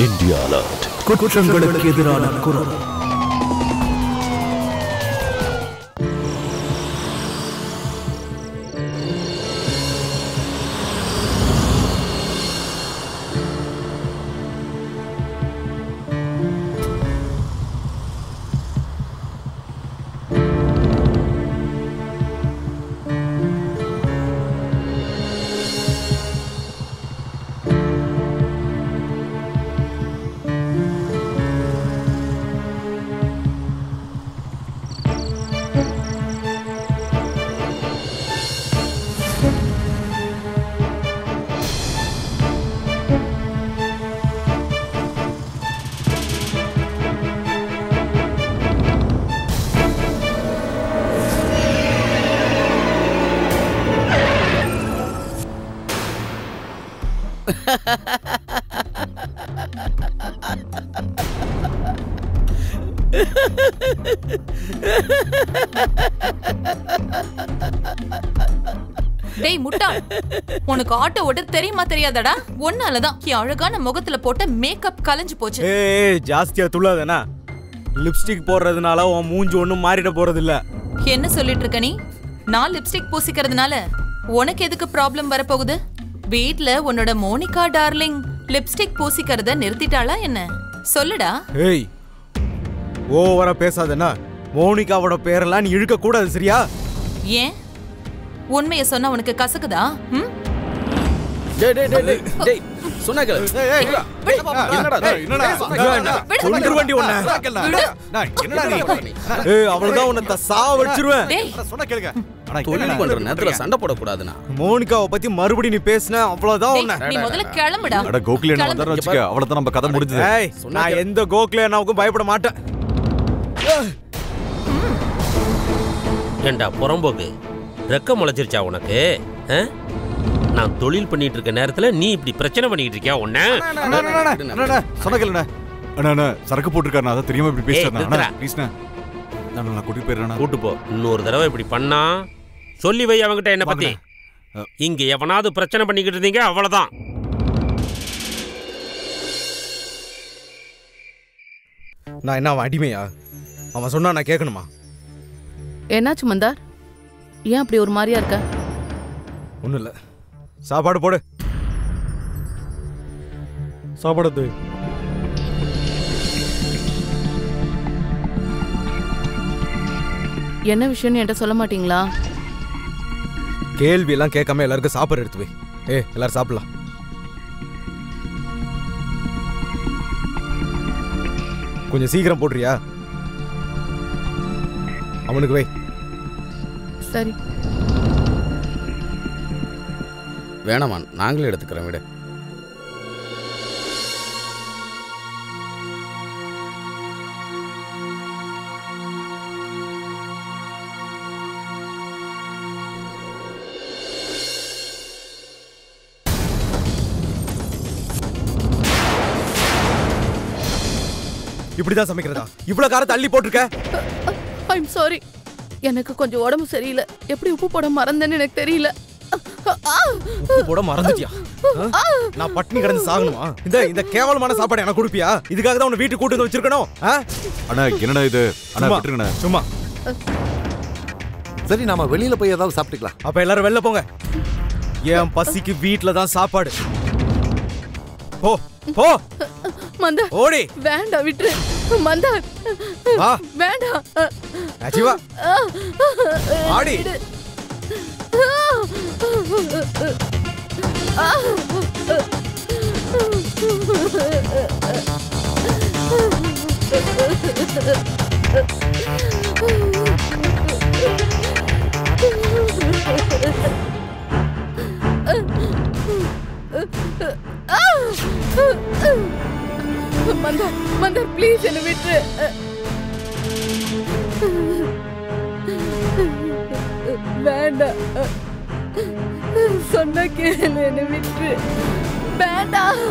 India alert. குற்றங்களுக்கு எதிரான குரல். டேய் முட்டாள், உனக்கு ஆட்டோ ஓட்ட தெரியுமா தெரியாதடா? ஒன்னாலதான் என் அழகான முகத்துல போட்ட மேக்கப் கலைஞ்சு போச்சு. ஏய் ஜாஸ்தியா துள்ளாதேனா? லிப்ஸ்டிக் போடுறதுனால உன் மூஞ்சி ஒண்ணும் மாறிட போறது இல்ல. என்ன சொல்லிட்டு இருக்க நீ? நான் லிப்ஸ்டிக் பூசிக்கிறதுனால உனக்கு எதுக்கு ப்ராப்ளம் வரப்போகுது? வீட்ல உன்னோட மோனிகா டார்லிங் லிப்ஸ்டிக் பூசிக்கிறத நிறுத்திட்டாளா என்ன? சொல்லுடா. ஏய் ஓவரா பேசாதேனா? மோனிகாவோட பேரெல்லாம் நீ இழுக்க கூடாது, சரியா? ஏன்? உண்மையை சொன்னா உனக்கு கசக்குதா? டேய் டேய் டேய் டேய் சொன்னா கேளு. ஏய் என்னடா கொன்று வண்டி ஒண்ணே. என்னடா நீ? ஏய் அவ்வளவுதான் உன்னை சாவ வச்சிருவேன். சொன்னா கேளுங்க. தொழில் பண்ற நேரத்துல சண்டை போட கூடாதுனா. மோனிகாவை பத்தி மறுபடியும் நீ பேசின அவ்வளவுதான் உன்னை. நீ முதல்ல கிளம்புடா. அட கோகுலே நான் வந்தறேன்னு வெச்சுக்க. அவ்வளவுதான் நம்ம கதை முடிஞ்சது. ஏய் நான் எந்த கோகுலேனாவுக்கும் பயப்பட மாட்டேன். ஏண்டா புறம்போக்கு, ரெக்க முளைச்சிருச்சா உனக்கு? நான் தொழில் பண்ணிட்டு இருக்க நேரத்துல நீ இப்படி பிரச்சனை பண்ணிட்டு இருக்கியா? உன்ன சொன்ன கேளுண்ணா. அண்ணா சரக்கு போட்டுருக்காரு, அதான் தெரியாம இப்படி பேசுறேன். ப்ளீஸ்ண்ணா நான் கூட்டிட்டு போயிடுறேன். கூட்டு போ. இன்னொரு தடவை இப்படி பண்ணா சொல்லி வை அவங்கிட்ட என்ன பத்தி. இங்க எவனாவது பிரச்சனை பண்ணிக்கிட்டு இருந்தீங்க அவ்வளவுதான். நான் என்ன அவன் அடிமையா? அவன் சொன்னா நான் கேட்கணுமா? என்னாச்சு மந்தார்? ஏன் அப்படி ஒரு மாதிரியா இருக்க? ஒன்றும் இல்லை. சாப்பாடு போடு. சாப்பாடு. என்ன விஷயம்னு என்கிட்ட சொல்ல மாட்டீங்களா? கேள்வி எல்லாம் கேட்காம எல்லாருக்கும் சாப்பாடு எடுத்து வை. எல்லாரும் சாப்பிடலாம். கொஞ்சம் சீக்கிரம் போடுறியா? அவனுக்கு வை. சரி. வேணாமா, நாங்களே எடுத்துக்கிறோம் விட. இப்படிதான் சமைக்கிறதா? இவ்வளவு காரத்தை அள்ளி போட்டிருக்க? ஐம் சாரி, எனக்கு கொஞ்சம் உடம்பு சரியில்லை. எப்படி உப்பு போட மறந்தேன்னு எனக்கு தெரியல. உப்பு போட மறந்துட்டியா? நான் பட்டினி கிடந்து சாகணுமா? இந்த கேவலமான சாப்பாடு எனக்கு கொடுப்பியா? இதுக்காக தான் உன்னை வீட்டுக்கு கூட்டு வந்து வச்சிருக்கணும். அண்ணா என்னடா இது? அண்ணா விட்டுருங்கண்ணா. சும்மா. சரி நாம வெளியில போய் ஏதாவது சாப்பிட்டுக்கலாம். அப்ப எல்லாரும் வெளில போங்க. என் பசிக்கு வீட்டுல தான் சாப்பாடு. போ போ மந்தார். ஓடி. வேண்டாம் விட்டுரு மந்தார். வேண்டாம். அஜிவா ஆடி. மந்தார் மந்தார் ப்ளீஸ் என்ன விட்டுரு. வேண்டாம், சொன்ன கேளு, என்ன விட்டுரு. வேண்டாம்.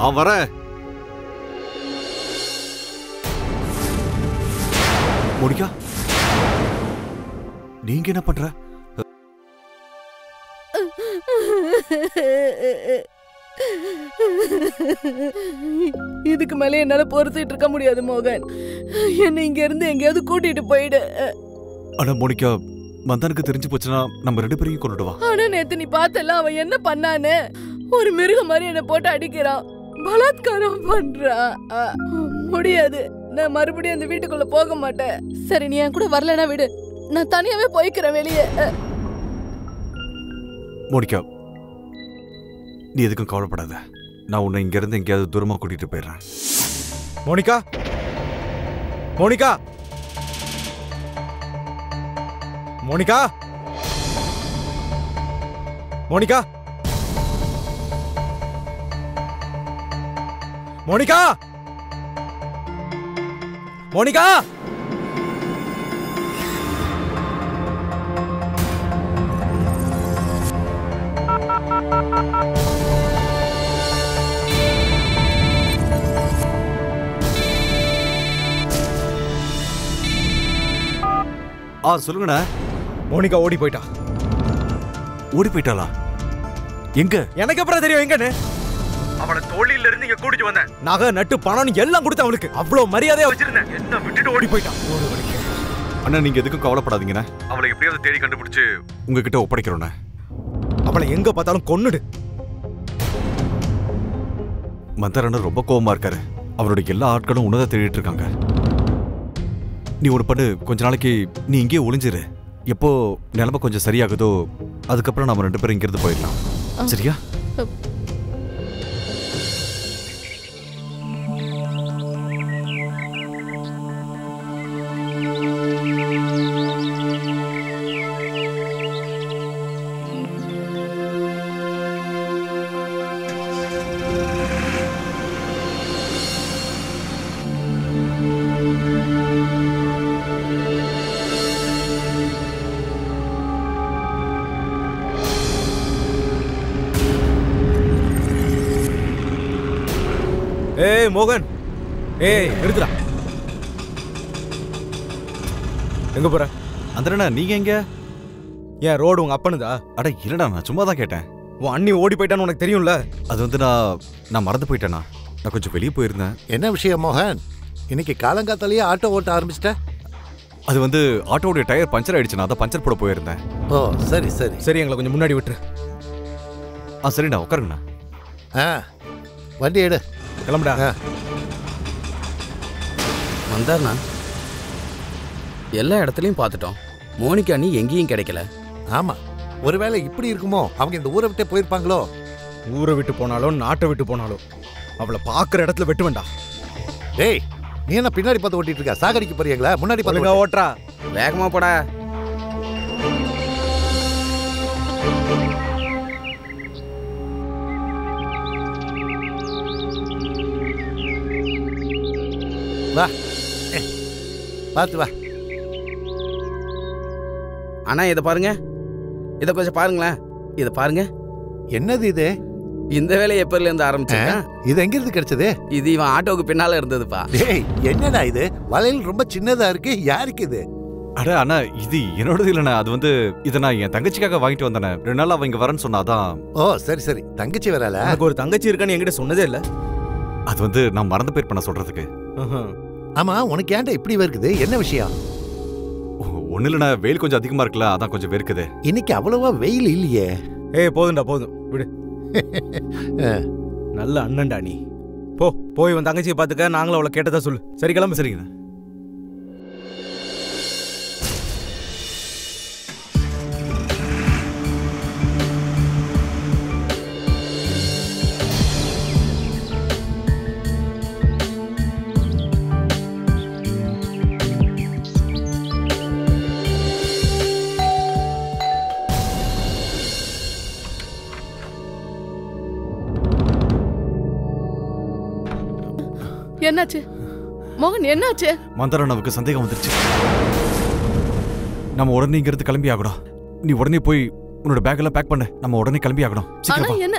நான் வரேன். மோனிகா, நீங்க என்ன பண்ற? இதுக்கு மேல என்னால பொறுத்துட்டு இருக்க முடியாது மோகன். என்ன இங்க இருந்து எங்கேயாவது கூட்டிட்டு போயிடு. ஆனா மோனிகா, மந்தானுக்கு தெரிஞ்சு போச்சுன்னா நம்ம 2 பேரையும் கொண்டுட்டு வா. ஆனா நேத்து நீ பார்த்தல அவன் என்ன பண்ணான்னு? ஒரு மிருகம் மாதிரி என்ன போட்டு அடிக்கிறான், பலாத்காரம் பண்றான். முடியாது, நான் மறுபடியும் அந்த வீட்டுக்குள்ள போக மாட்டேன். சரி, நீ என் கூட வரலனா விடு, நான் தனியாவே போய்க்கிறேன் வெளியே. மோனிகா, நீ எதுக்கும் கவலைப்படாத. நான் உன்னை இங்க இருந்து எங்கேயாவது தூரமா கூட்டிட்டு போயிடுறேன். Monica, Monica, Monica, Monica, Monica, Monica. சொல்லுங்கண்ணா. மோனிகா ஓடி போயிட்டா. ஓடி போயிட்டாளா? எங்க? எனக்கு அப்புறம் தெரியும் எங்கன்னு. அவளை தோழியில இருந்து இங்க கூட்டிட்டு வந்தேன். நகை நட்டு பணம் எல்லாம் கொடுத்து அவளுக்கு அவ்வளவு மரியாதையா வச்சிருந்தேன். என்ன விட்டுட்டு ஓடி போயிட்டான். அண்ணா, நீங்க எதுக்கும் கவலைப்படாதீங்கண்ணா. அவளை எப்படியாவது தேடி கண்டுபிடிச்சு உங்ககிட்ட ஒப்படைக்கிறோண்ணா. அவளை எங்க பார்த்தாலும் கொன்னுடு. மந்தாரண்ணா ரொம்ப கோவமா இருக்காரு. அவருடைய எல்லா ஆட்களும் உன்னதான் தேடிட்டு இருக்காங்க. நீ ஒரு பண்ணு, கொஞ்ச நாளைக்கு நீ இங்கே ஒளிஞ்சிரு. எப்போ நிலைமை கொஞ்சம் சரியாகுதோ அதுக்கப்புறம் நம்ம 2 பேரும் இங்கிருந்து போயிடலாம். சரியா? ஏய் மோகன், ஏய் நிறுத்துடா. எங்க போற? அந்தண்ணா, நீங்க எங்க? ஏன் ரோடு உங்க அப்பனுதா? அட இல்லடா, நான் சும்மா தான் கேட்டேன். உன் அண்ணி ஓடி போயிட்டான்னு உனக்கு தெரியும்ல. அது வந்து நான் மறந்து போயிட்டேனா. நான் கொஞ்சம் வெளியே போயிருந்தேன். என்ன விஷயம் மோகன்? இன்னைக்கு காலங்காத்தாலேயே ஆட்டோ ஓட்ட ஆரம்பிச்சிட்ட? அது வந்து ஆட்டோடைய டயர் பஞ்சர் ஆயிடுச்சு. நான் அதை பஞ்சர் போட போயிருந்தேன். ஓ சரி சரி சரி, எங்களை கொஞ்சம் முன்னாடி விட்டுரு. சரிண்ணா, உட்காருங்கண்ணா. வண்டி எடு, கிளம்புடா. வந்தார்ண்ணா, எல்லா இடத்துலையும் பார்த்துட்டோம். மோனிகா நீ எங்கேயும் கிடைக்கல. ஆமா, ஒருவேளை இப்படி இருக்குமோ? அவங்க இந்த ஊரை விட்டே போயிருப்பாங்களோ? ஊரை விட்டு போனாலும் நாட்டை விட்டு போனாலும் அவளை பாக்குற இடத்துல வெட்டு வேண்டாம். டேய், நீ என்ன பின்னாடி பார்த்து ஓட்டிட்டு இருக்க? சாகடிக்க போறீங்களா? முன்னாடி பார்த்து ஓட்டுறா. வேகமா போடா. வா, பார்த்து வா. அண்ணா இதை பாருங்க, இதை கொஞ்சம் பாருங்களேன். இதை பாருங்க. என்னது இது? இந்த வேலையை எப்பல இருந்து ஆரம்பிச்சேன்? இது எங்க இருந்து கிடைச்சது? இது இவன் ஆட்டோவுக்கு பின்னால இருந்ததுப்பா. டேய், என்னடா இது? வளையல் ரொம்ப சின்னதா இருக்கு. யாருக்கு இது? அட அண்ணா, இது என்னோடது இல்லைண்ணா. அது வந்து இதை நான் என் தங்கச்சிக்காக வாங்கிட்டு வந்தேன். 2 நாள் அவ இங்க வரேன்னு சொன்னாதான். ஓ சரி சரி, தங்கச்சி வரல. எனக்கு ஒரு தங்கச்சி இருக்கான்னு என்கிட்ட சொன்னதே இல்ல. அது வந்து நான் மறந்து போயிருப்பேன் நான் சொல்றதுக்கு. ஆமா, உனக்கு ஏன்டா இப்படி வருக்குது? என்ன விஷயம்? ஒண்ணு இல்லைண்ணா, வெயில் கொஞ்சம் அதிகமா இருக்குல்ல, அதான் கொஞ்சம் வெறுக்குது. இன்னைக்கு அவ்வளவா வெயில் இல்லையே. ஏய் போதும்டா, போதும் விடு. நல்ல அண்ணன்டா நீ. போய் உன் தங்கச்சியை பாத்துக்க. நாங்களும் அவளை கேட்டதா சொல்லு. சரி, கிளம்பு. சரிங்கண்ணா. என்னாச்சு மோகன்? என்னாச்சு? மந்தாரண்ணாவுக்கு சந்தேகம் வந்துருச்சு. நம்ம உடனே இங்க இருந்து கிளம்பி ஆகணும். நீ உடனே போய் உன்னோட பேக் எல்லாம் பேக் பண்ணு. நம்ம உடனே கிளம்பி ஆகணும். ஆனா என்ன?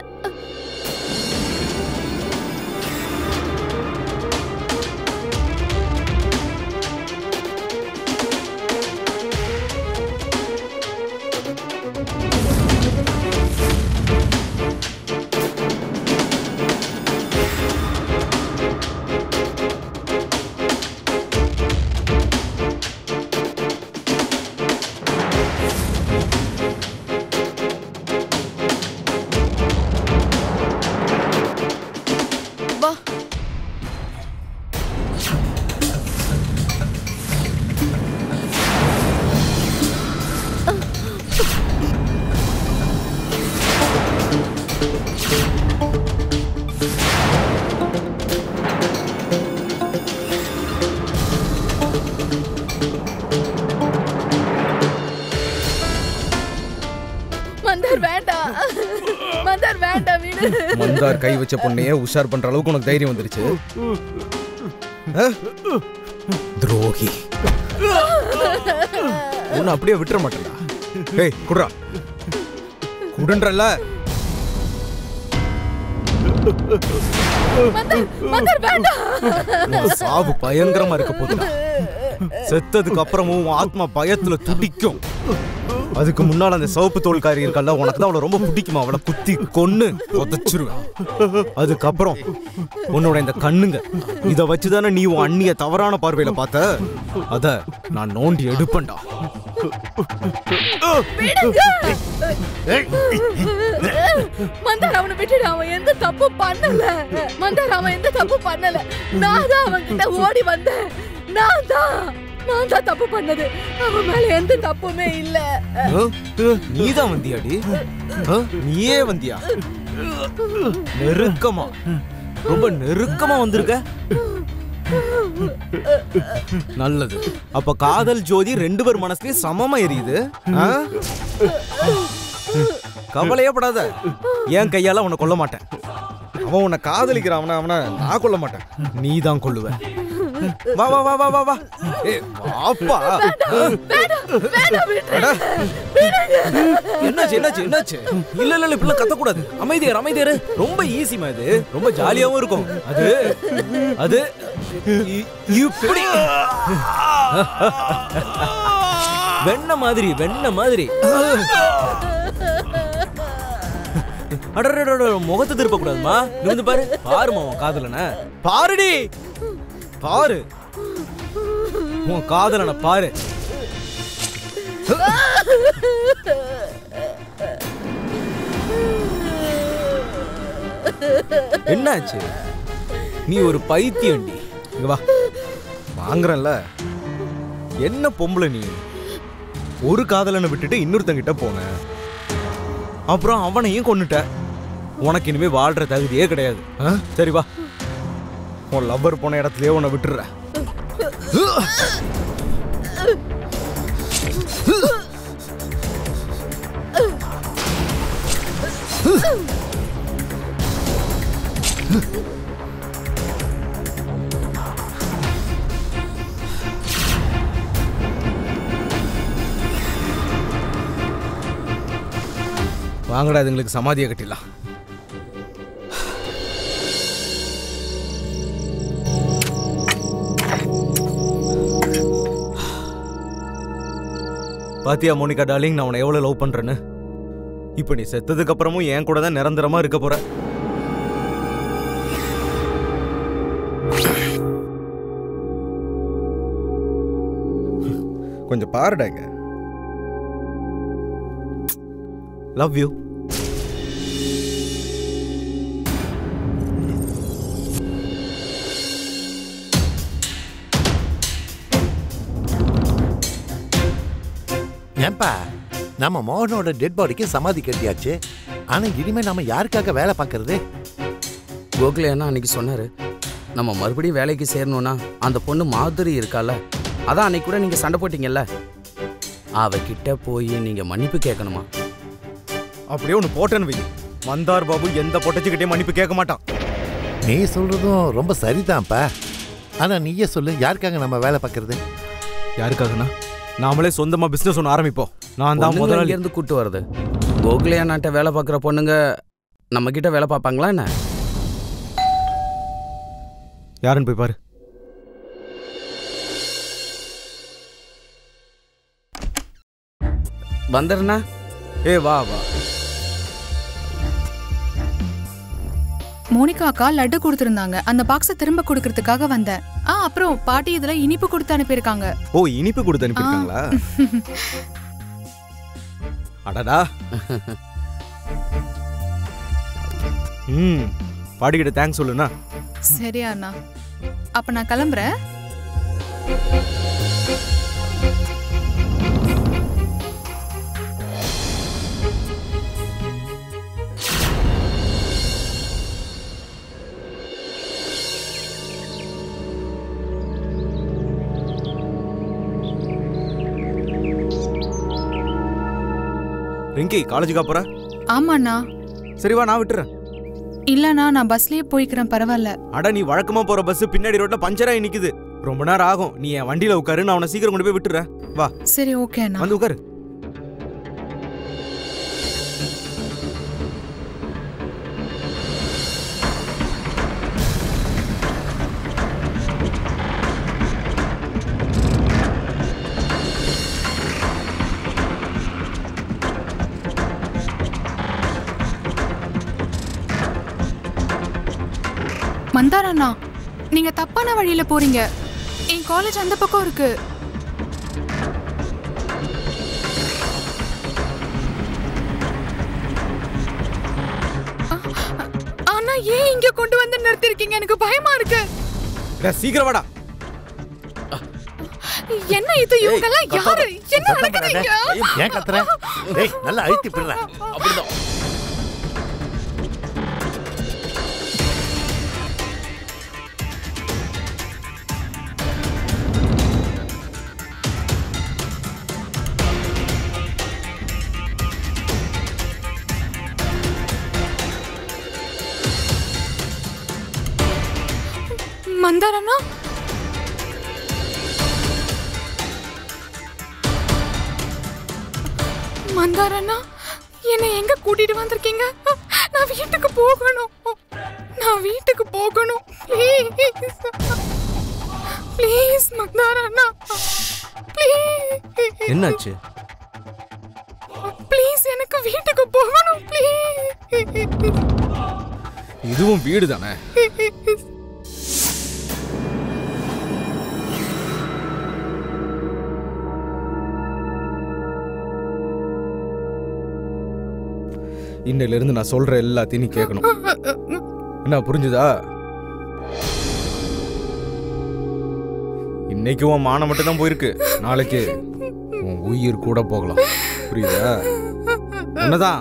மந்தார் கை வச்ச பொண்ணையே உஷார் பண்ற அளவுக்கு உனக்கு தைரியம் வந்துருச்சு. துரோகி. உன்னை அப்படியே விட்டுற மாட்டேன்டா. ஏய் குடுறா, குடுன்றல்ல. சாவு பயங்கரமா இருக்க போதுடா. செத்ததுக்கு அப்புறமும் ஆத்மா பயத்துல துடிக்கும். அதுக்கு முன்னால அந்த சிவப்பு தோல்காரி இருக்கல்ல, உனக்கு தான் அவளை ரொம்ப பிடிக்குமா? அவளை குத்தி கொன்னு புதைச்சிருவேன். அதுக்கப்புறம் உன்னோட இந்த கண்ணுங்க இத வச்சுதானே நீ உன் அண்ணிய தவறான பார்வையில பார்த்த. அத நான் நோண்டி எடுப்பேன்டா. மந்தார் அவனை விட்டுடு. அவன் எந்த தப்பு பண்ணல. மந்தார் அவன் எந்த தப்பு பண்ணல. நான் தான் அவன் கிட்ட ஓடி வந்தேன். நான் தான் தப்பு பண்ணது. அவன் மேல எந்த தப்புமே இல்ல. நீதான் வந்தியாடி? நீயே வந்தியா? நெருக்கமா, ரொம்ப நெருக்கமா வந்திருக்க. நல்லது. அப்ப காதல் ஜோதி 2 பேர் மனசுலயும் சமமா எரியுது. கவலையே படாத, என் கையால அவனை கொல்ல மாட்டேன். அவன் உன்னை காதலிக்கிறான். அவனை நான் கொல்ல மாட்டேன், நீ தான் கொல்லுவ. வா வா வா வா வா வா. ஏய் வாப்பா. என்னாச்சு என்னாச்சு என்னாச்சு? இல்ல இல்ல இப்படி கத்த கூடாது. அமைதியார் அமைதியாரு. ரொம்ப ஈஸிமா இது. ரொம்ப ஜாலியாவும் இருக்கும். அது இப்படி வெண்ண மாதிரி வெண்ண மாதிரி. முகத்தை திருப்ப கூடாதுமா. நீ வந்து பாரு. பாருமா உன் காதலன பாருடி. பாரு உன் காதலன பாரு. என்னாச்சு? நீ ஒரு பைத்தியண்டி. இங்க வா. வாங்குறல்ல. என்ன பொம்பளை நீ? ஒரு காதலனை விட்டுட்டு இன்னொருத்தங்கிட்ட போன, அப்புறம் அவனையும் கொன்னுட்ட. உனக்கு இனிமே வாழ்ற தகுதியே கிடையாது. சரி வா, உன் லவ்வர் போன இடத்துலயே உன்னை விட்டுற. வாங்கடா, இதுங்களுக்கு சமாதியை கட்டிடலாம். பாத்தியா மோனிகா டார்லிங், நான் உன்னை எவ்வளவு லவ் பண்றேன்னு. இப்ப நீ செத்ததுக்கு அப்புறமும் என் கூட தான் நிரந்தரமா இருக்க போற. கொஞ்சம் பாருடாங்க. Love you. ஏன்பா, நம்ம மோகனோட டெட் பாடிக்கு சமாதி கட்டியாச்சு. ஆனா இனிமே நம்ம யாருக்காக வேலை பார்க்கறது? கோகுலே அண்ணா அன்னைக்கு சொன்னாரு, நம்ம மறுபடியும் வேலைக்கு சேரணும்னா அந்த பொண்ணு மாதிரி இருக்கால, அதான் அன்னைக்கு கூட நீங்க சண்டை போட்டீங்கல்ல, அவகிட்ட போய் நீங்க மன்னிப்பு கேட்கணுமா? அப்படியே ஒன்று போட்டேன்னு வை, மந்தார் பாபு எந்த பொட்டச்சுக்கிட்டே மன்னிப்பு கேட்க மாட்டான். நீ சொல்றதும் ரொம்ப சரிதான்ப்பா. ஆனா நீயே சொல்லு, யாருக்காக நம்ம வேலை பார்க்கறது? யாருக்காகனா, நாமளே சொந்தமா பிசினஸ் ஒன்று ஆரம்பிப்போம். நான் தான் முதல்ல இருந்து கூட்டு வருது. கோகுலே அண்ணாட்ட வேலை பார்க்குற பொண்ணுங்க நம்ம கிட்ட வேலை பார்ப்பாங்களா என்ன? யாருன்னு போய் பாரு. வந்துடுண்ணா. ஏ வா வா. மோனிகா அக்கா லட்டு கொடுத்திருந்தாங்க, அந்த பாக்ஸை திரும்ப கொடுக்கறதுக்காக வந்தேன். அப்புறம் பாட்டி இதுல இனிப்பு கொடுத்து அனுப்பியிருக்காங்க. ஓ, இனிப்பு கொடுத்து அனுப்பியிருக்காங்களா? அடடா. பாட்டிக்கிட்ட தேங்க்ஸ் சொல்லுண்ணா. சரியா அண்ணா, அப்ப நான் கிளம்புறேன். ரிங்கி, காலேஜுக்கா போற? ஆமாண்ணா. சரி வா, நான் விட்டுறேன். இல்லனா நான் பஸ்லயே போய்க்கிறேன், பரவாயில்ல. அட நீ வழக்கமா போற பஸ் பின்னாடி ரோட்ல பஞ்சராகி நிக்குது, ரொம்ப நேரம் ஆகும். நீ என் வண்டியில உட்காரு, நான் உன்னை சீக்கிரம் கொண்டு போய் விட்டுறேன். வா. சரி, ஓகே அண்ணா. வந்து உட்காரு. மந்தாரண்ணா, நீங்க தப்பான வழியில போறீங்க. என் காலேஜ் அந்த பக்கம் இருக்கு. ஆனா ஏன் இங்க கொண்டு வந்து நிறுத்திருக்கீங்க? எனக்கு பயமா இருக்கு. சீக்கிரம் வாடா. என்ன இது? இவங்க எல்லாம் யாரு? என்ன நடக்குது? ஏன் கத்துற? டேய் நல்லா அழுத்தி பிடுற. அப்படிதான். மந்தாரண்ணா, மந்தாரண்ணா, என்னை எங்க கூட்டிட்டு வந்திருக்கீங்க? நான் வீட்டுக்கு போகணும். நான் வீட்டுக்கு போகணும். ப்ளீஸ் மந்தாரண்ணா, ப்ளீஸ். என்னாச்சு? ப்ளீஸ் எனக்கு வீட்டுக்கு போகணும், ப்ளீஸ். இதுவும் வீடு தானே? இன்னையில இருந்து நான் சொல்ற எல்லாத்தையும் நீ கேட்கணும். என்ன புரிஞ்சுதா? இன்னைக்கு உன் மானம் மட்டும் தான் போயிருக்கு, நாளைக்கு உன் உயிர் கூட போகலாம். புரியுதா? என்னதான்?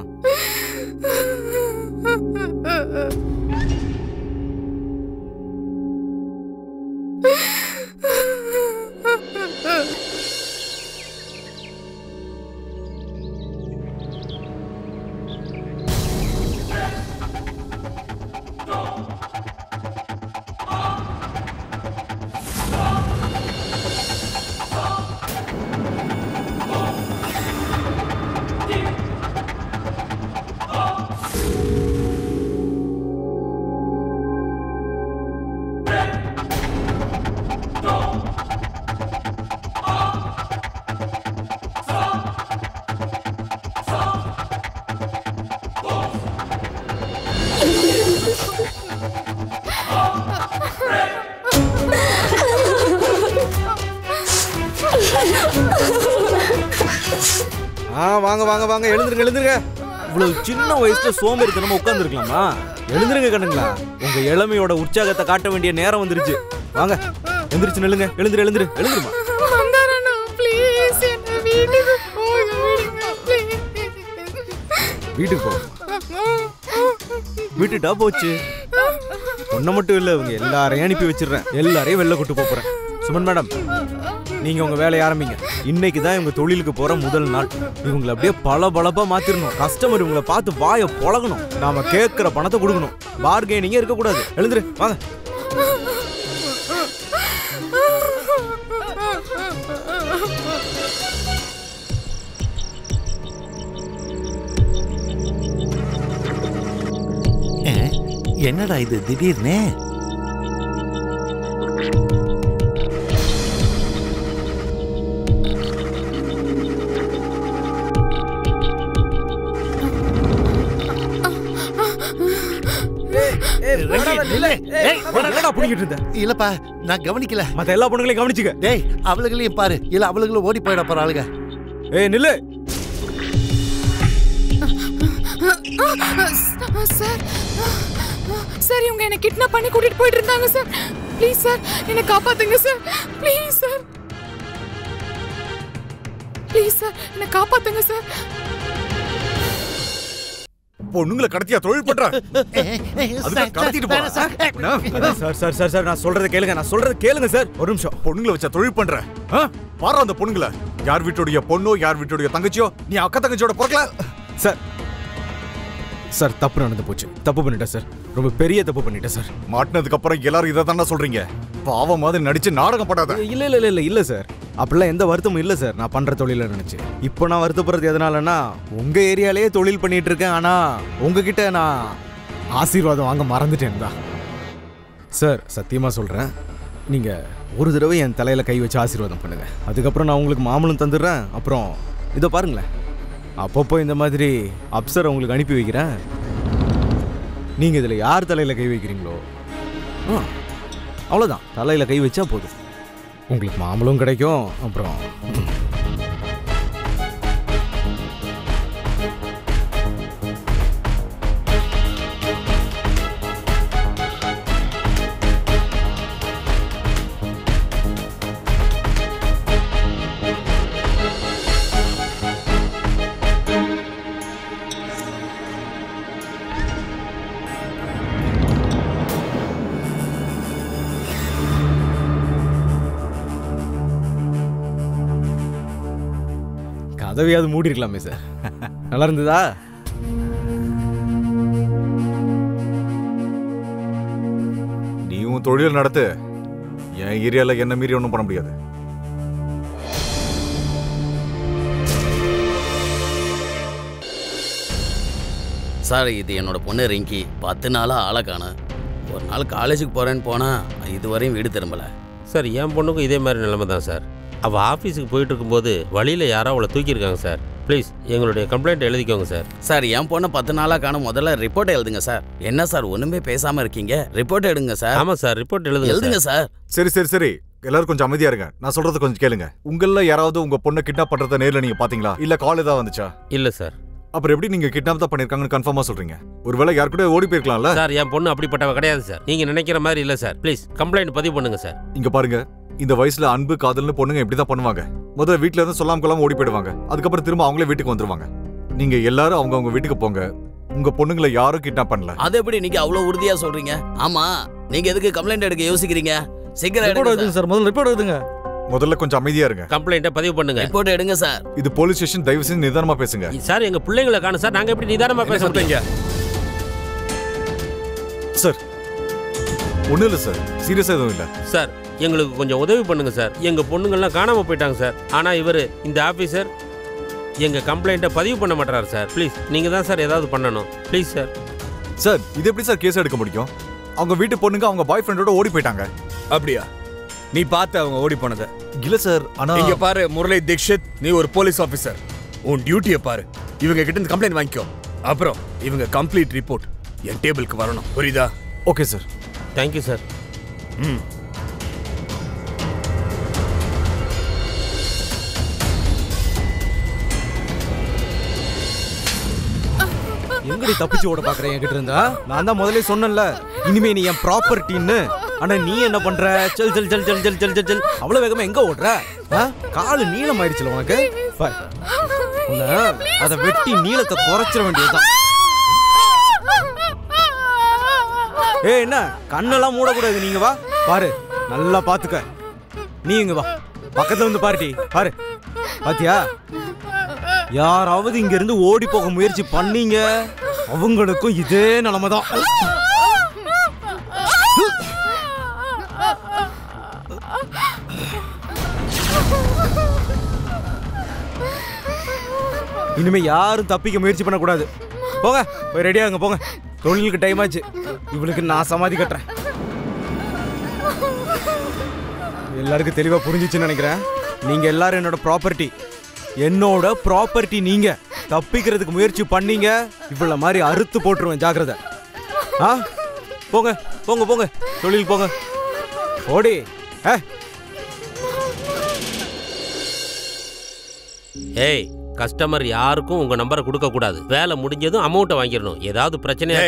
வாங்க வாங்க வாங்க, எழுந்துருங்க எழுந்துருங்க. இவ்வளவு சின்ன வயசுல சோம்பேறித்தனமா உட்கார்ந்து இருக்கலாமா? எழுந்துருங்க கண்ணுங்களா, உங்க இளமையோட உற்சாகத்தை காட்ட வேண்டிய நேரம் வந்துருச்சு. வாங்க எந்திரிச்சு நில்லுங்க. எழுந்துரு எழுந்துரு எழுந்துருமா. வீட்டுக்கு போ. விட்டுட்டா போச்சு. ஒன்ன மட்டும் இல்ல, இவங்க எல்லாரையும் அனுப்பி வச்சிடுறேன். எல்லாரையும் வெளில கூட்டு போறேன். சுமன் மேடம், நீங்க உங்க வேலையை ஆரம்பிங்க. இன்னைக்கு தான் இவங்க தொழிலுக்கு போற முதல் நாள். இவங்களை அப்படியே பளபளப்பா மாத்திரணும். கஸ்டமர் இவங்களை பார்த்து வாயை பொளக்கணும். நாம கேட்கிற பணத்தை கொடுக்கணும். பார்கெனிங்கே இருக்கக்கூடாது. எழுந்துரு வாங்க. என்னடா இது திடீர்னு? இல்லப்பா நான் கவனிக்கல. மத்த எல்லா பொண்ணுங்களையும் கவனிச்சுக்க. டேய் அவளுகளையும் பாரு, இல்ல அவளுகளும் ஓடி போயிட போறாளுங்க. ஏய் நில்லு. சார் சார், இவங்க என்ன கிட்னாப் பண்ணி கூட்டிட்டு போயிட்டு இருந்தாங்க சார். ப்ளீஸ் சார், என்ன காப்பாத்துங்க sir. Please sir, please sir, என்ன காப்பாத்துங்க சார். பொண்ணுங்களை கடத்தியா தொழில் பண்ற? கடத்திட்டு போற சார் சார் சார் சார், நான் சொல்றதை கேளுங்க. நான் சொல்றதை கேளுங்க சார். ஒரு நிமிஷம். பொண்ணுங்களை வச்சா தொழில் பண்ற? பாரு அந்த பொண்ணுங்களை. யார் வீட்டுடைய பொண்ணோ யார் வீட்டுடைய தங்கச்சியோ நீ அக்கா தங்கச்சியோட பிறக்கல. சார் சார் தப்பு நடந்து போச்சு. தப்பு பண்ணிட்டேன் சார். ரொம்ப பெரிய தப்பு பண்ணிட்டேன் சார். மாட்டினதுக்கு அப்புறம் எல்லாரும் இதை தானே சொல்றீங்க. பாவம் மாதிரி நடிச்சு நாடகம் படாத. இல்ல சார். அப்படிலாம் எந்த வருத்தமும் இல்லை சார். நான் பண்ற தொழில நினைச்சு இப்போ நான் வருத்தப்படுறது எதனாலன்னா, உங்க ஏரியாலேயே தொழில் பண்ணிட்டு இருக்கேன். ஆனா உங்ககிட்ட நான் ஆசீர்வாதம் வாங்க மறந்துட்டேன் தான் சார். சத்தியமா சொல்றேன், நீங்க ஒரு தடவை என் தலையில கை வச்சு ஆசீர்வாதம் பண்ணுங்க. அதுக்கப்புறம் நான் உங்களுக்கு மாமூலும் தந்துடுறேன். அப்புறம் இதை பாருங்களேன், அப்பப்போ இந்த மாதிரி அப்சரை உங்களுக்கு அனுப்பி வைக்கிறேன். நீங்க இதுல யார் தலையில கை வைக்கிறீங்களோ அவ்வளோதான், தலையில கை வச்சா போதும், உங்களுக்கு மாமூலும் கிடைக்கும். அப்புறம் கதவையாவது மூடி இருக்கலாமே சார். நல்லா இருந்ததா? நீயும் தொழில் நடத்து. என் ஏரியால என்ன மீறி ஒன்றும் பண்ண முடியாது. சார், இது என்னோட பொண்ணு ரிங்கி. 10 நாளாக ஆளை காணோம். ஒரு நாள் காலேஜுக்கு போகிறேன்னு போனால் இதுவரையும் வீடு திரும்பலை. சார், என் பொண்ணுக்கும் இதே மாதிரி நிலைமை தான் சார். அவள் ஆஃபீஸுக்கு போயிட்டு இருக்கும்போது வழியில் யாரோ அவளை தூக்கியிருக்காங்க சார். ப்ளீஸ் எங்களுடைய கம்ப்ளைண்ட் எழுதிக்கோங்க சார். சார், என் பொண்ணை 10 நாளாக காணும். முதல்ல ரிப்போர்ட் எழுதுங்க சார். என்ன சார் ஒன்றுமே பேசாமல் இருக்கீங்க? ரிப்போர்ட் எடுங்க சார். ஆமாம் சார், ரிப்போர்ட் எழுதுங்க சார். சரி சரி சரி, எல்லாரும் கொஞ்சம் அமைதியா இருங்க. நான் சொல்றது கொஞ்சம் கேளுங்க. உங்கள யாராவது உங்க பொண்ணை கிட்னாப் பண்றத நேர்ல நீங்க பாத்தீங்களா? இல்ல கால் ஏதாவது வந்துச்சா? இல்லை சார். அப்புறம் எப்படி நீங்க கிட்னாப் தான் பண்ணிருக்காங்கன்னு கன்ஃபார்மா சொல்றீங்க? ஒருவேளை யார் கூட ஓடி போயிருக்கலாம்ல? சார், என் பொண்ணு அப்படிப்பட்டவ கிடையாது சார். நீங்க நினைக்கிற மாதிரி இல்லை சார். ப்ளீஸ் கம்ப்ளைண்ட் பதிவு பண்ணுங்க சார். இங்க பாருங்க, இந்த வயசுல அன்பு காதல்னு பொண்ணுங்க இப்படிதான் பண்ணுவாங்க. முதல்ல வீட்டுல இருந்து சொல்லாம கொள்ளாம ஓடி போயிடுவாங்க. அதுக்கப்புறம் திரும்ப அவங்களே வீட்டுக்கு வந்துருவாங்க. நீங்க எல்லாரும் அவங்க வீட்டுக்கு போங்க. உங்க பொண்ணுங்களை யாரும் கிட்னாப் பண்ணல. அது எப்படி நீங்க அவ்வளவு உறுதியா சொல்றீங்க? ஆமா, நீங்க எதுக்கு கம்ப்ளைண்ட் எடுக்க யோசிக்கிறீங்க? சீக்கிரம் எடுங்க சார். முதல்ல ரிப்போர்ட் எடுங்க. முதல்ல கொஞ்சம் அமைதியா இருங்க. கம்ப்ளைண்ட்டை பதிவு பண்ணுங்க. ரிப்போர்ட் எடுங்க சார். இது போலீஸ் ஸ்டேஷன். தயவு செஞ்சு நிதானமா பேசுங்க சார். எங்க பிள்ளைங்களை காணோம் சார். நாங்க எப்படி நிதானமா பேசுறீங்க சார்? ஒண்ணும் இல்ல சார், சீரியஸா எதுவும் இல்ல சார். எங்களுக்கு கொஞ்சம் உதவி பண்ணுங்க சார். எங்க பொண்ணுங்கள்லாம் காணாம போயிட்டாங்க சார். ஆனா இவர் இந்த ஆபீசர் எங்க கம்ப்ளைண்ட்டை பதிவு பண்ண மாட்டாரு சார். ப்ளீஸ் நீங்க தான் சார் ஏதாவது பண்ணணும். Please sir. சார், இது எப்படி சார் கேஸ் எடுக்க முடியும்? அவங்க வீட்டு பொண்ணுங்க அவங்க பாய் ஃப்ரெண்டோட ஓடி போயிட்டாங்க. அப்படியா? நீ பார்த்த அவங்க ஓடி போனத? இல்ல சார். ஆனா இங்க பாரு முரளி தீக்ஷித், நீ ஒரு போலீஸ் ஆபீசர். உன் டியூட்டியை பாரு. இவங்க கிட்ட இருந்து கம்ப்ளைண்ட் வாங்கிக்கோ. அப்புறம் இவங்க கம்ப்ளீட் ரிப்போர்ட் என் டேபிளுக்கு வரணும். புரியுதா? Okay sir. Thank you sir. எங்கடி தப்பிச்சு ஓட பாக்குறேன் என்கிட்ட இருந்தா? நான் தான் முதல்ல சொன்னேன்ல, இனிமே நீ என் ப்ராப்பர்ட்டின்னு. ஆனா நீ என்ன பண்ற? செல் செல் செல் செல் செல் செல் செல் செல். அவ்வளவு வேகமா எங்க ஓடுற? காலு நீளம் ஆயிடுச்சுல உனக்கு. அதை வெட்டி நீளத்தை குறைச்சிட வேண்டியதுதான். என்ன கண்ணெல்லாம் மூடக்கூடாது. நீங்க வா பாரு, நல்லா பாத்துக்க. நீ இங்க வா, பக்கத்துல வந்து பாருடி. பாரு, பாத்தியா? யாராவது இங்க இருந்து ஓடி போக முயற்சி பண்ணீங்க, அவங்களுக்கும் இதே நிலைமைதான். இனிமே யாரும் தப்பிக்க முயற்சி பண்ணக்கூடாது. போங்க, போய் ரெடியாங்க. போங்க, தொழிலுக்கு டைம் ஆச்சு. இவளுக்கு நான் சமாதி கட்டுறேன். எல்லாருக்கும் தெளிவா புரிஞ்சிச்சுன்னு நினைக்கிறேன். நீங்க எல்லாரும் என்னோட ப்ராப்பர்ட்டி. என்னோட ப்ராப்பர்ட்டி. நீங்க தப்பிக்கிறதுக்கு முயற்சி பண்ணீங்க, இவ்வளவு மாதிரி அறுத்து போட்டுருவேன். ஜாக்கிரதை. போங்க போங்க போங்க, தொழில் போங்க. ஓடி. ஏய், கஸ்டமர் யாருக்கும் உங்க நம்பரை கொடுக்க கூடாது. வேலை முடிஞ்சதும் அமௌண்ட்டை வாங்கிடணும். ஏதாவது பிரச்சனையா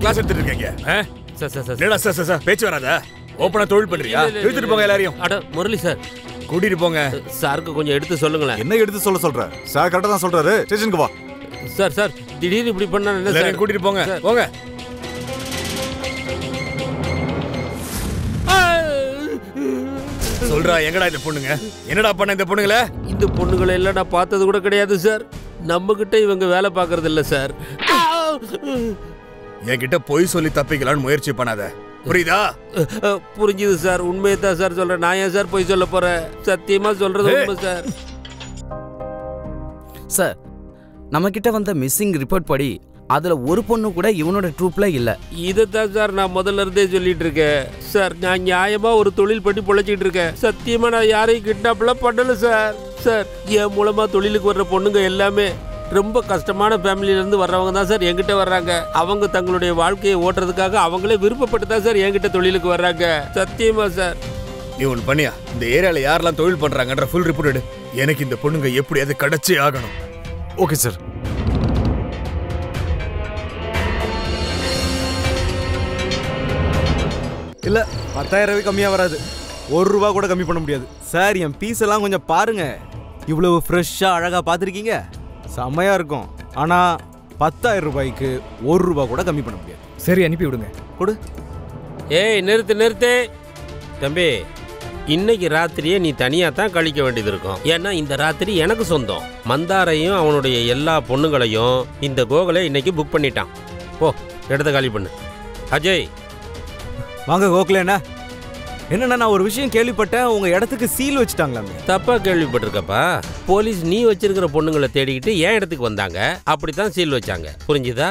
கிளாஸ் எடுத்துட்டு இருக்கீங்க? சார் பேச்சு வராதா? ஓப்பனா தொழில் பண்றியா? எடுத்துட்டு போங்க எல்லாரையும். அட முரளி சார், கூட்டிட்டு போங்க. சாருக்கு கொஞ்சம் எடுத்து சொல்லுங்களேன். என்ன எடுத்து சொல்ற? சார் கரெக்டா தான் சொல்றாரு. ஸ்டேஷனுக்கு வா. சார் சார், திடீர்னு இப்படி பண்ணா என்ன சார்? கூட்டிட்டு போங்க. போங்க. சொல்றா, எங்கடா இந்த பொண்ணுங்க? என்னடா பண்ண இந்த பொண்ணுங்கள? இந்த பொண்ணுங்களை எல்லாம் நான் பார்த்தது கூட கிடையாது சார். நம்ம கிட்ட இவங்க வேலை பார்க்கறது இல்ல சார். என்கிட்ட பொய் சொல்லி தப்பிக்கலான்னு முயற்சி பண்ணாத, புரியுதா? புரிஞ்சுது சார், உண்மையை தான் சார் சொல்றேன். நான் ஏன் சார் பொய் சொல்ல போறேன்? சத்தியமா சொல்றது உண்மை சார். சார், நம்ம கிட்ட வந்த மிஸ்ஸிங் ரிப்போர்ட் படி அதுல ஒரு பொண்ணு கூட இவனோட ட்ரூப்ல இல்ல. இதைத்தான் சார் நான் முதல்ல இருந்தே சொல்லிட்டு இருக்கேன் சார். நான் நியாயமா ஒரு தொழில் பண்ணி பொழைச்சிட்டு இருக்கேன். சத்தியமா நான் யாரையும் கிட்னாப்லாம் பண்ணல சார். சார், என் மூலமா தொழிலுக்கு வர்ற பொண்ணுங்க எல்லாமே ரொம்ப கஷ்டமான ஃபேமிலியிலேருந்து வர்றவங்க தான் சார் என்கிட்ட வர்றாங்க. அவங்க தங்களுடைய வாழ்க்கையை ஓட்டுறதுக்காக அவங்களே விருப்பப்பட்டு தான் சார் என்கிட்ட தொழிலுக்கு வர்றாங்க. சத்தியமா சார். நீ ஒன்று பண்ணியா, இந்த ஏரியாவில் யாரெல்லாம் தொழில் பண்ணுறாங்கன்ற ஃபுல் ரிப்போர்ட் எடு. எனக்கு இந்த பொண்ணுங்க எப்படியாவது கிடைச்சே ஆகணும். Okay sir. இல்ல 10,000 கம்மியா வராது. ₹1 கூட கம்மி பண்ண முடியாது சார். என் பீஸ் எல்லாம் கொஞ்சம் பாருங்க. இவ்வளவு ஃப்ரெஷ்ஷா அழகா பார்த்துருக்கீங்க, செம்மையா இருக்கும். ஆனா 10,000 ரூபாய்க்கு ₹1 கூட கம்மி பண்ண முடியாது. சரி, அனுப்பி விடுங்க. கொடு. ஏய், நிறுத்து தம்பி. இன்னைக்கு ராத்திரியே நீ தனியாக தான் கழிக்க வேண்டியது இருக்கும். ஏன்னா இந்த ராத்திரி எனக்கு சொந்தம். மந்தாரையும் அவனுடைய எல்லா பொண்ணுங்களையும் இந்த கோகுலை இன்னைக்கு புக் பண்ணிட்டான். போ, இடத்த காலி பண்ணு. அஜய், வாங்க கோகுலே. என்னன்னா நான் ஒரு விஷயம் கேள்விப்பட்டேன், உங்க இடத்துக்கு சீல் வச்சுட்டாங்களாமே. தப்பா கேள்விப்பட்டிருக்கப்பா. போலீஸ் நீ வச்சிருக்கிற பொண்ணுங்களை தேடிக்கிட்டு என் இடத்துக்கு வந்தாங்க, அப்படித்தான் சீல் வச்சாங்க. புரிஞ்சுதா?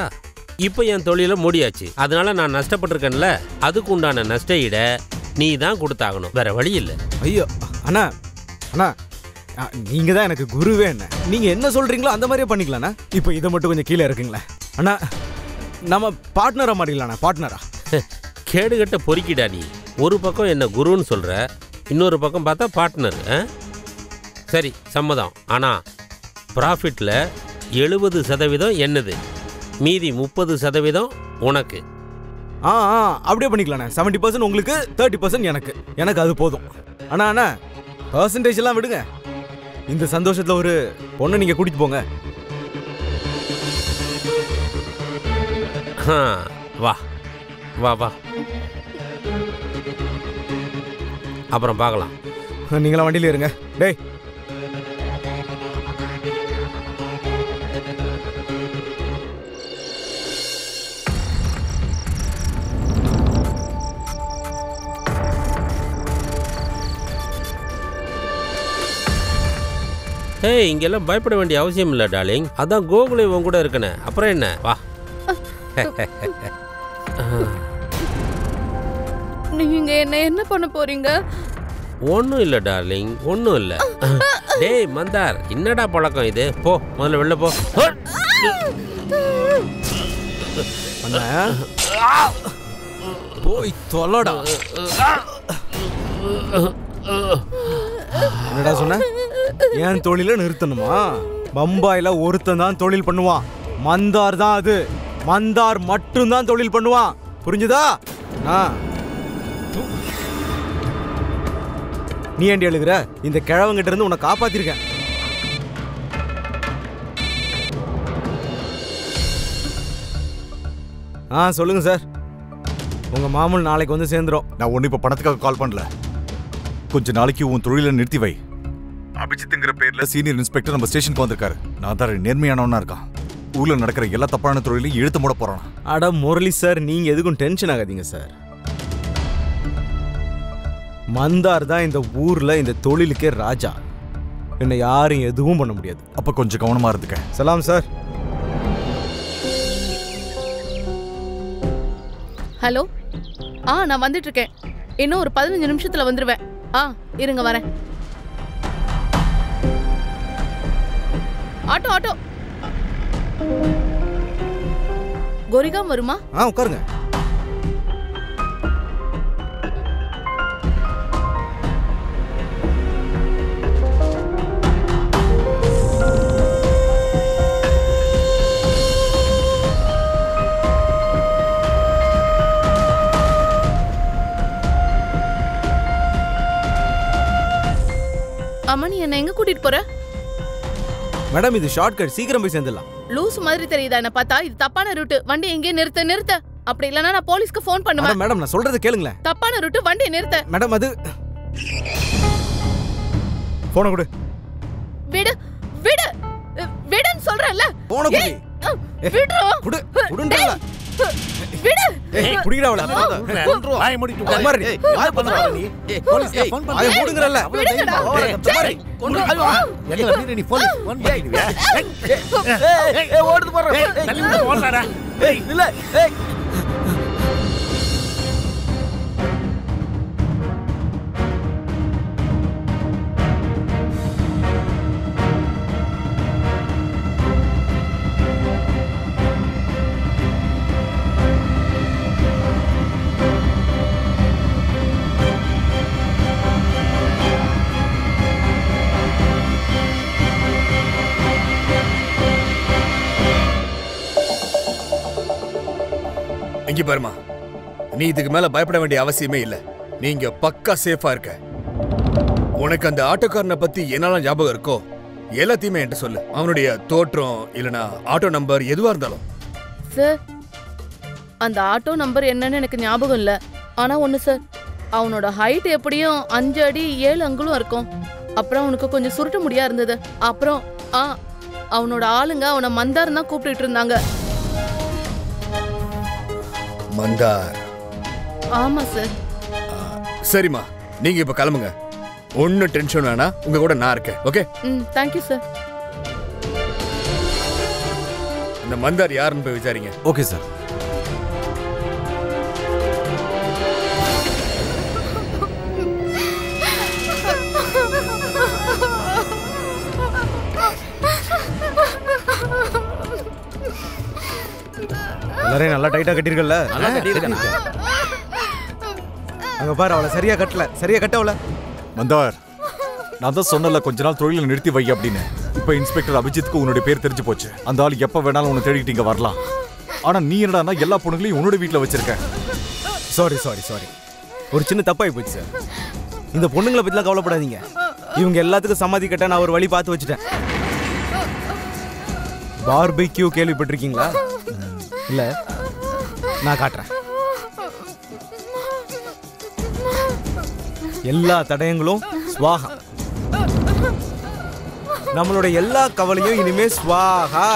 இப்போ என் தொழில மூடியாச்சு. அதனால நான் நஷ்டப்பட்டிருக்கேன்ல, அதுக்கு உண்டான நஷ்ட ஈட நீ தான் கொடுத்தாகணும், வேற வழி இல்லை. ஐயோ அண்ணா, அண்ணா நீங்க தான் எனக்கு குருவே. என்ன நீங்க என்ன சொல்றீங்களோ அந்த மாதிரியே பண்ணிக்கலாண்ணா. இப்போ இதை மட்டும் கொஞ்சம் கீழே இருக்குங்களா அண்ணா? நம்ம பார்ட்னரா மாறிடலாண்ணா. பார்ட்னரா? கேடுகட்ட பொறுக்கிடா நீ. ஒரு பக்கம் என்ன குருன்னு சொல்ற, இன்னொரு பக்கம் பார்த்தா பார்ட்னர். சரி, சம்மதம். ஆனால் ப்ராஃபிட்டில் 70% என்னது, மீதி 30% உனக்கு. அப்படியே பண்ணிக்கலாண்ணே. 70% உங்களுக்கு, 30% எனக்கு. எனக்கு அது போதும். அண்ணா பர்சன்டேஜ் எல்லாம் விடுங்க. இந்த சந்தோஷத்துல ஒரு பொண்ணை நீங்க கூட்டிட்டு போங்க. வா வா வா, அப்புறம் பார்க்கலாம். நீங்களாம் வண்டியில இருங்க. டேய், ஏய், இங்கெல்லாம் பயப்பட வேண்டிய அவசியம் இல்லை டார்லிங். அதான் கோகுலை உன் கூட இருக்கனே, அப்புறம் என்ன? வா. நீங்க என்ன பண்ண போறீங்க? ஒன்றும் இல்லை டார்லிங், ஒன்றும் இல்லை. டேய் மந்தார், என்னடா பழக்கம் இது? போ, முதல்ல வெளில போ. போய் தொலைடா. என்னடா சொன்ன? ஏன் தொழில நிறுத்தணுமா? பம்பாயில ஒருத்தன் தான் தொழில் பண்ணுவான். மந்தார் தான் அது. மந்தார் மட்டும் தான் தொழில் பண்ணுவான். புரிஞ்சுதா? நீ ஏண்டி எழுதுற? இந்த கிழவங்கிட்ட இருந்து உன்னை காப்பாத்திருக்கேன். சொல்லுங்க சார். உங்க மாமூல் நாளைக்கு வந்து சேர்ந்துரும். நான் ஒன்னும் இப்ப பணத்துக்காக கால் பண்ணல. கொஞ்ச நாளைக்கு உன் தொழிலை நிறுத்தி வை. அபிஜித்ங்கிற பேர்ல சீனியர் இன்ஸ்பெக்டர் நம்ம ஸ்டேஷனுக்கு வந்திருக்காரு. நான் தான் நேர்மையானவனா இருக்கான். ஊர்ல நடக்கிற எல்லா தப்பான தொழிலையும் இழுத்து மூட போறான். அட முரளி சார், நீங்க எதுக்கும் டென்ஷன் ஆகாதீங்க சார். மந்தார் தான் இந்த ஊர்ல இந்த தொழிலுக்கே ராஜா. என்ன யாரும் எதுவும் பண்ண முடியாது. அப்ப கொஞ்சம் கவனமா இருந்துக்க. சலாம் சார். ஹலோ. நான் வந்துட்டு இருக்கேன். இன்னும் ஒரு 15 நிமிஷத்துல வந்துருவேன். இருங்க வரேன். Auto auto. கோரிகாம் வருமா? உட்காருங்க. அம்மா, நீ என்ன எங்க கூட்டிட்டு போற? மேடம், இது ஷார்ட்கட், சீக்கிரம் போய் சேர்ந்துடலாம். லூஸ் மாதிரி தெரியுதா என்ன பார்த்தா? இது தப்பான ரூட். வண்டி எங்கே நிறுத்த. அப்படி இல்லனா நான் போலீஸ்க்கு ஃபோன் பண்ணுவேன். மேடம், நான் சொல்றத கேளுங்களேன். தப்பான ரூட், வண்டியை நிறுத்த. மேடம், அது போன கொடு. விடு விடு விடுன்னு சொல்றேன்ல. போன கொடு. விடுடா. குடு குடுன்றல விடு. குடிடா அவள வாயை மூடிட்டு உட்காரு. குமார் வாயை பண்றா நீ போலீஸ்ல ஃபோன் பண்ணு. வாயை மூடுங்கறல்ல விடுங்கடா. சரி. எங்களை மீறி நீ போலீஸ் ஃபோன் பண்ணிடுவியா? ஓடுது பாரு தள்ளி விட்டு போடா. இல்ல இங்க பாருமா, நீ இதுக்கு மேல பயப்பட வேண்டிய அவசியமே இல்ல. நீங்க பக்கா சேஃபா இருக்க. உனக்கு அந்த ஆட்டோக்காரனை பத்தி என்னெல்லாம் ஞாபகம் இருக்கோ எல்லாத்தையுமே என்கிட்ட சொல்லு. அவனுடைய தோற்றம் இல்லனா ஆட்டோ நம்பர் எதுவா இருந்தாலும். சார், அந்த ஆட்டோ நம்பர் என்னன்னு எனக்கு ஞாபகம் இல்ல. ஆனா ஒண்ணு சார், அவனோட ஹைட் எப்படியும் 5 அடி 7 அங்குலம் இருக்கும். அப்புறம் அவனுக்கு கொஞ்சம் சுருட்ட முடியா இருந்தது. அப்புறம் அவனோட ஆளுங்க அவனை மந்தார் தான் கூப்பிட்டு இருந்தாங்க. மந்தார்? ஆமா சார். சரிம்மா, நீங்க இப்ப கிளம்புங்க. ஒன்னும் டென்ஷன் வேணா, உங்க கூட நான் இருக்கேன். ஓகே? Thank you sir. இந்த மந்தார் யாருன்னு போய் விசாரிங்க. Okay sir. எல்லாரையும் நல்லா டைட்டா கட்டிருக்கல. நல்லா கட்டியிருக்கேன். அங்க பாரு, அவளை சரியா கட்டல. சரியா கட்ட அவள. மந்தார், நான் தான் சொன்னல கொஞ்ச நாள் தொழிலை நிறுத்தி வை அப்படின்னு. இப்போ இன்ஸ்பெக்டர் அபிஜித்துக்கு உன்னுடைய பேர் தெரிஞ்சு போச்சு. அந்த ஆள் எப்ப வேணாலும் உன்னை தேடிக்கிட்டு இங்க வரலாம். ஆனா நீ என்னடா எல்லா பொண்ணுங்களையும் உன்னோட வீட்டுல வச்சிருக்க. சாரி ஒரு சின்ன தப்பாகி போச்சு சார். இந்த பொண்ணுங்களை பத்திலாம் கவலைப்படாதீங்க. இவங்க எல்லாத்துக்கும் சமாதி கட்ட நான் ஒரு வழி பார்த்து வச்சுட்டேன். பார்பிக்யூ கேள்விப்பட்டிருக்கீங்களா? இல்ல, நான் காட்டுறேன். எல்லா தடயங்களும் ஸ்வாகா. நம்மளோட எல்லா கவலையும் இனிமே ஸ்வாகா.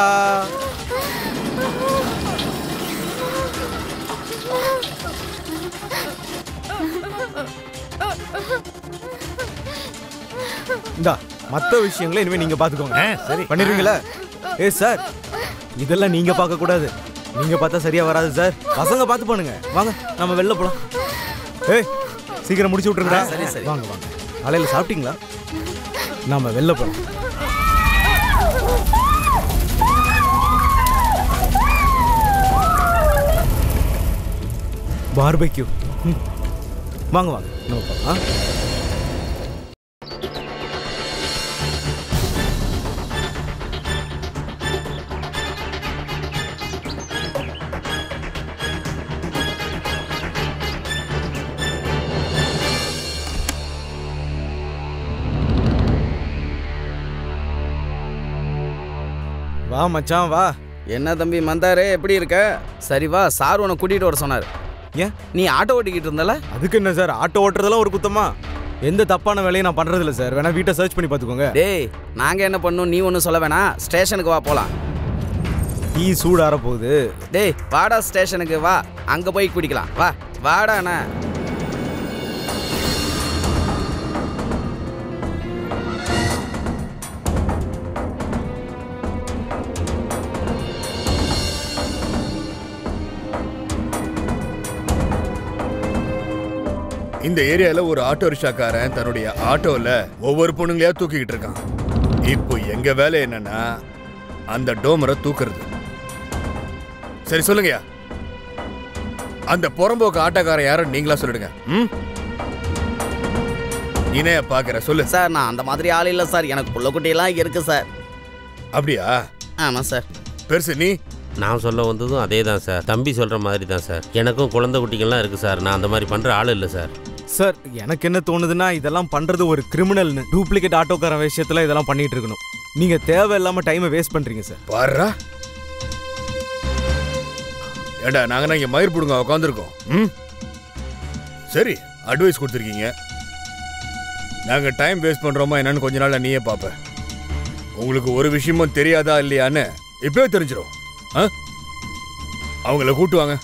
இந்தா மற்ற விஷயங்களை இனிமே நீங்க பாத்துக்கோங்க. சரி பண்ணிருவீங்களா? சார், இதெல்லாம் நீங்க பார்க்க கூடாது. நீங்க பார்த்தா சரியா வராது சார். பசங்க பார்த்து பண்ணுங்க. வாங்க நம்ம வெளில போலாம். சீக்கிரம் முடிச்சு விட்டுருங்க. சரி சரி. வாங்க வாங்க. காலையில சாப்பிட்டீங்களா? நாம வெளில போலாம். பார்பிக்யூ. வாங்க வாங்க நம்ம போலாம். வா மச்சான் வா. என்ன தம்பி மந்தாரே, எப்படி இருக்க? சரி வா, சார் உன்னை கூட்டிகிட்டு வர சொன்னார். ஏன் நீ ஆட்டோ ஓட்டிக்கிட்டு இருந்தல? அதுக்கு என்ன சார், ஆட்டோ ஓட்டுறதெல்லாம் ஒரு குத்தமா? எந்த தப்பான வேலையை நான் பண்றது இல்லை சார். வேணா வீட்டை சர்ச் பண்ணி பார்த்துக்கோங்க. டேய், நாங்கள் என்ன பண்ணோம் நீ ஒன்றும் சொல்ல வேணாம். ஸ்டேஷனுக்கு வா போகலாம். டீ சூடார போகுது. டேய் வாடா ஸ்டேஷனுக்கு வா, அங்கே போய் குடிக்கலாம். வா வாடாண்ணா. இந்த ஏரியால ஒரு ஆட்டோ ரிக்ஷாக்காரன் தன்னுடைய ஆட்டோல ஒவ்வொரு பொண்ணுங்களையா தூக்கிக்கிட்டு இருக்கான். இப்போ எங்க வேலை என்னன்னா அந்த டோமரை தூக்குறது. சரி சொல்லுங்கயா, அந்த புறம்போக்கு ஆட்டோக்காரன் யாரும் நீங்களா சொல்லிடுங்க. நீனே பாக்குற சொல்லு. சார், நான் அந்த மாதிரி ஆள் இல்லை சார். எனக்கு புள்ள குட்டியெல்லாம் இருக்கு சார். அப்படியா? ஆமாம் சார். பெருசு நீ? நான் சொல்ல வந்ததும் அதே தான் சார். தம்பி சொல்கிற மாதிரி தான் சார். எனக்கும் குழந்தை குட்டிகள்லாம் இருக்குது சார். நான் அந்த மாதிரி பண்ணுற ஆள் இல்லை சார். சார், எனக்கு என்ன தோணுதுன்னா இதெல்லாம் பண்றது ஒரு கிரிமினல்னு. டூப்ளிகேட் ஆட்டோக்காரன் விஷயத்துல இதெல்லாம் பண்ணிட்டு இருக்கணும். நீங்க தேவையில்லாம டைமை வேஸ்ட் பண்றீங்க சார். பாருடா, ஏண்டா நாங்க இங்க மயிர் புடுங்க உட்காந்துருக்கோம். சரி, அட்வைஸ் கொடுத்துருக்கீங்க. நாங்க டைம் வேஸ்ட் பண்றோமா என்னன்னு கொஞ்ச நாள்ல நீயே பாப்ப. உங்களுக்கு ஒரு விஷயமும் தெரியாதா இல்லையான்னு இப்பவே தெரிஞ்சிடும். அவங்கள கூட்டுவாங்க.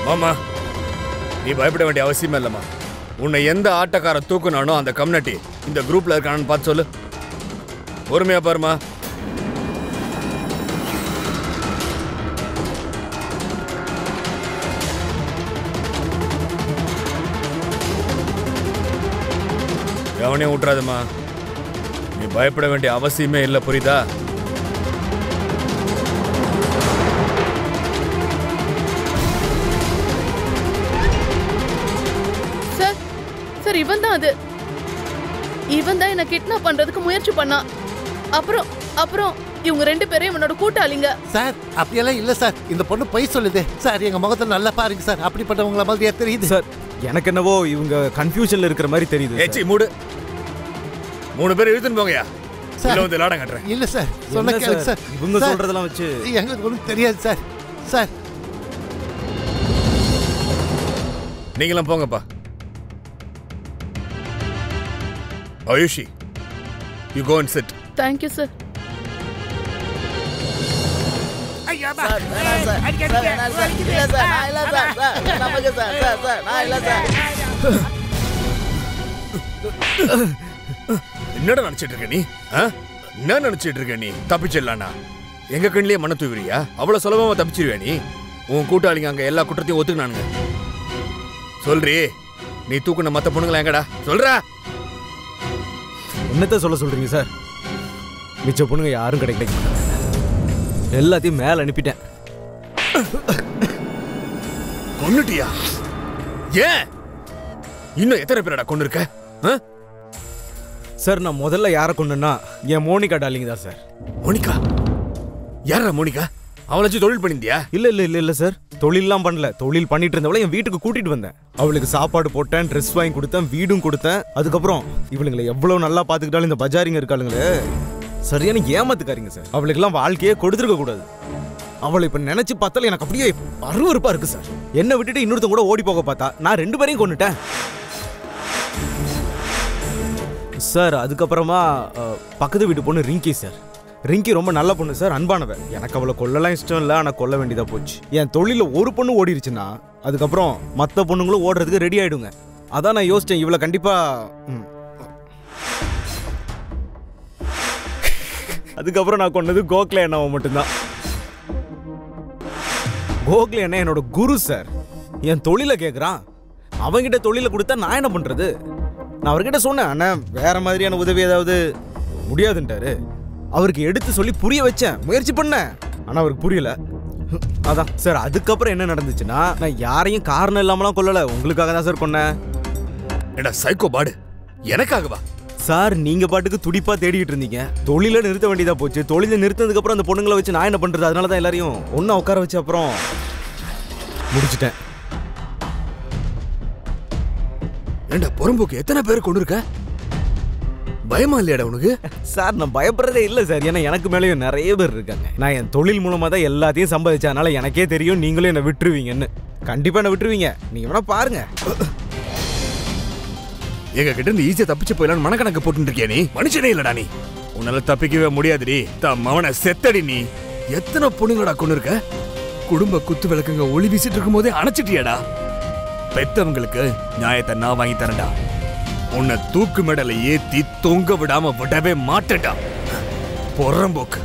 மாமா, நீ பயப்பட வேண்டிய அவசியமே இல்லம்மா. உன்னை எந்த ஆட்டக்கார தூக்குனானோ அந்த கம்யூனிட்டி இந்த குரூப்ல இருக்கானு பார்த்து சொல்லு. பொறுமையா பாருமா. எவனையும் விட்டுறாதுமா. நீ பயப்பட வேண்டிய அவசியமே இல்லை, புரியுதா? சார் இவன் தான் அது. இவன் தான் என்ன கிட்னாப் பண்றதுக்கு முயற்சி பண்ணான். அப்புறம் இவங்க 2 பேரும் இவனோட கூட்டாளிங்க. சார் அப்படியெல்லாம் இல்ல சார். இந்த பொண்ணு பொய் சொல்லுது சார். எங்க முகத்தை நல்லா பாருங்க சார். அப்படிப்பட்டவங்கள மாதிரியா தெரியுது சார். எனக்கு என்னவோ இவங்க கன்ஃபியூஷன்ல இருக்கிற மாதிரி தெரியுது. ஏச்சி மூடு. 3 பேர் இழுத்துன்னு போங்கயா. சார் வந்து லாடம் கட்டுறேன். இல்ல சார், சொன்ன கேளுங்க சார். இவங்க சொல்றதெல்லாம் வச்சு எங்களுக்கு ஒன்றும் தெரியாது சார். சார் நீங்களாம் போங்கப்பா. Aayushi, you go and sit. Thank you, sir. என்னடா நினைச்சிட்டு இருக்க நீ? என்ன நினைச்சிட்டு இருக்க நீ? தப்பிச்சிடலானா? எங்க கண்ணிலேயே மண்ணை தூவிரியா? அவ்வளவு சுலபமா தப்பிச்சிருவியா நீ? உன் கூட்டாளிங்க அங்க எல்லா குற்றத்தையும் ஒத்துக்கினானுங்க. சொல்றி, நீ தூக்குன மத்த பொண்ணுங்களா எங்கடா? சொல்றா. என்னத்த சொல்ல சொல்றீங்க சார்? மிச்ச பொண்ணுங்க யாரும் கிடைக்க மாட்டாங்க. எல்லாத்தையும் மேல அனுப்பிட்டேன். கொன்னுட்டியா? ஏன்? இன்னும் எத்தனை பேரடா கொண்டு இருக்க? சார் நான் முதல்ல யாரை கொண்டுன்னா என் மோனிகா டார்லிங் தான் சார். மோனிகா? யாரா மோனிகா? அவளாச்சும் தொழில் பண்ணிந்தியா? இல்ல சார், தொழிலெல்லாம் பண்ணல. தொழில் பண்ணிட்டு இருந்தவளை என் வீட்டுக்கு கூட்டிட்டு வந்தேன். அவளுக்கு சாப்பாடு போட்டேன், ட்ரெஸ் வாங்கி கொடுத்தேன், வீடும் கொடுத்தேன். அதுக்கப்புறம் இவளுங்களை எவ்வளவு நல்லா பாத்துக்கிட்டாலும் இந்த பஜாரிங்க இருக்காளுங்களே சரியான ஏமாத்துக்காரிங்க சார். அவளுக்கெல்லாம் வாழ்க்கையே கொடுத்துருக்க கூடாது. அவளை இப்ப நினைச்சு பார்த்தாலும் எனக்கு அப்படியே அருவருப்பா இருக்கு சார். என்ன விட்டுட்டு இன்னொருத்தன் கூட ஓடி போக பார்த்தா நான் 2 பேரையும் கொன்னுட்டேன் சார். அதுக்கப்புறமா பக்கத்து வீட்டு பொண்ணு ரிங்கி சார். ரிங்கி ரொம்ப நல்ல பொண்ணு சார், அன்பானவ. எனக்கு அவளை கொல்லலாம் இஷ்டம் இல்லை, ஆனால் கொல்ல வேண்டியதா போச்சு. என் தொழிலில் ஒரு பொண்ணு ஓடிடுச்சுன்னா அதுக்கப்புறம் மற்ற பொண்ணுங்களும் ஓடுறதுக்கு ரெடி ஆயிடுங்க. அதான் நான் யோசிச்சேன், இவளை கண்டிப்பா. அதுக்கப்புறம் நான் கொண்டது கோக்லே அண்ணாவை மட்டும்தான். கோக்லே அண்ணா என்னோட குரு சார். என் தொழிலை கேட்குறான், அவங்கிட்ட தொழிலை கொடுத்தா நான் என்ன பண்றது? நான் அவர்கிட்ட சொன்னேன், அண்ணா வேற மாதிரியான உதவி ஏதாவது முடியாதுன்ட்டாரு. அவருக்கு எடுத்து சொல்லி புரிய வச்சேன், முயற்சி பண்ணேன், ஆனா அவருக்கு புரியல. அதான் சார். அதுக்கப்புறம் என்ன நடந்துச்சுன்னா, நான் யாரையும் காரணம் இல்லாமலாம் கொல்லல, உங்களுக்காக தான் சார் கொன்னேன். என்ன சைக்கோ பாடு? எனக்காகவா சார்? நீங்க பாட்டுக்கு துடிப்பா தேடிட்டு இருந்தீங்க. தொழில நிறுத்த வேண்டியதா போச்சு. தொழிலை நிறுத்ததுக்கு அப்புறம் அந்த பொண்ணுங்களை வச்சு நான் என்ன பண்றது? அதனாலதான் எல்லாரையும் ஒண்ணா உட்கார வச்சு அப்புறம் முடிச்சிட்டேன். ஏண்டா பொறும்போக்கு எத்தனை பேர் கொண்டு இருக்க? பயமா இல்லையாடா உனக்கு? சார் நான் பயப்படுறதே இல்லை சார். ஏன்னா எனக்கு மேலேயும் நிறைய பேர் இருக்காங்க. நான் என் தொழில் மூலமா தான் எல்லாத்தையும் சம்பாதிச்சேன். அதனால எனக்கே தெரியும் நீங்களும் என்னை விட்டுருவீங்கன்னு. கண்டிப்பா என்ன விட்டுருவீங்க. நீங்க வேணா பாருங்க. எங்க கிட்ட இருந்து ஈஸியா தப்பிச்சு போயிடலாம் மனக்கணக்கு போட்டு இருக்கியா நீ? மனுஷனே இல்லடா நீ. உன்னால தப்பிக்கவே முடியாதுடி. மவனை செத்தடி நீ. எத்தனை பொண்ணுங்களடா கொண்டு இருக்க? குடும்ப குத்து விளக்குங்க ஒளி வீசிட்டு இருக்கும் போதே அணைச்சிட்டியாடா. பெத்தவங்களுக்கு நியாயத்தை நான் வாங்கி தரேன்டா. உன்னை தூக்கு மேடல ஏத்தி தொங்க விடாம விடவே மாட்டேன்டா. பொறம்போக்கு.